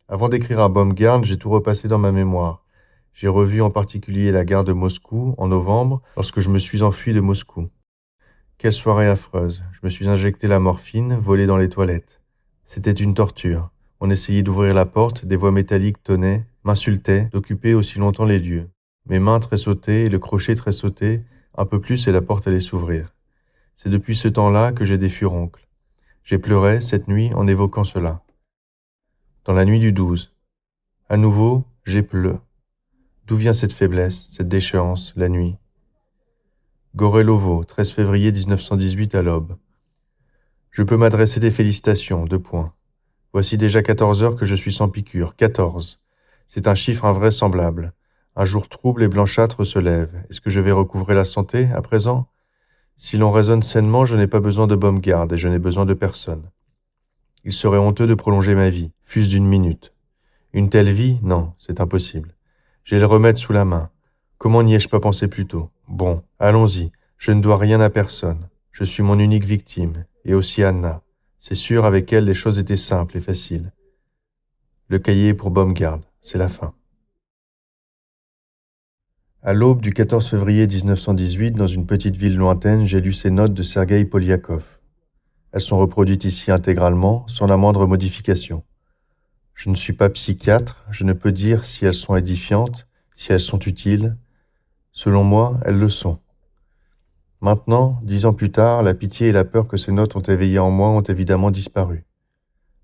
Avant d'écrire à Baumgard, j'ai tout repassé dans ma mémoire. J'ai revu en particulier la gare de Moscou en novembre, lorsque je me suis enfui de Moscou. Quelle soirée affreuse. Je me suis injecté la morphine, volé dans les toilettes. C'était une torture. On essayait d'ouvrir la porte, des voix métalliques tonnaient, m'insultaient, d'occuper aussi longtemps les lieux. Mes mains tressautaient et le crochet tressautait, un peu plus et la porte allait s'ouvrir. C'est depuis ce temps-là que j'ai des furoncles. J'ai pleuré, cette nuit, en évoquant cela. Dans la nuit du 12. À nouveau, j'ai pleu. D'où vient cette faiblesse, cette déchéance, la nuit? Gorelovo, 13 février 1918 à l'aube. Je peux m'adresser des félicitations, 2 points. Voici déjà 14 heures que je suis sans piqûre, 14. C'est un chiffre invraisemblable. Un jour trouble et blanchâtre se lève. Est-ce que je vais recouvrer la santé, à présent? Si l'on raisonne sainement, je n'ai pas besoin de Baumgard et je n'ai besoin de personne. Il serait honteux de prolonger ma vie, fût-ce d'une minute. Une telle vie, non, c'est impossible. J'ai le remède sous la main. Comment n'y ai-je pas pensé plus tôt? Bon, allons-y, je ne dois rien à personne. Je suis mon unique victime, et aussi Anna. C'est sûr, avec elle, les choses étaient simples et faciles. Le cahier pour Baumgard, c'est la fin. À l'aube du 14 février 1918, dans une petite ville lointaine, j'ai lu ces notes de Sergueï Poliakov. Elles sont reproduites ici intégralement, sans la moindre modification. Je ne suis pas psychiatre, je ne peux dire si elles sont édifiantes, si elles sont utiles. Selon moi, elles le sont. Maintenant, 10 ans plus tard, la pitié et la peur que ces notes ont éveillées en moi ont évidemment disparu.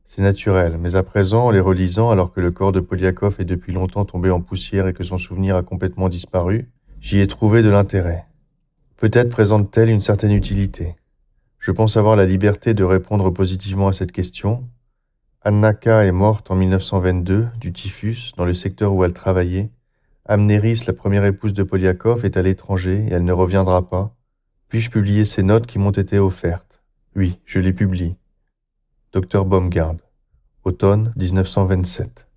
C'est naturel, mais à présent, en les relisant, alors que le corps de Poliakov est depuis longtemps tombé en poussière et que son souvenir a complètement disparu, j'y ai trouvé de l'intérêt. Peut-être présente-t-elle une certaine utilité. Je pense avoir la liberté de répondre positivement à cette question. Anna K. est morte en 1922 du typhus dans le secteur où elle travaillait. Amnéris, la première épouse de Poliakov, est à l'étranger et elle ne reviendra pas. Puis-je publier ces notes qui m'ont été offertes? Oui, je les publie. Dr Baumgard, automne 1927.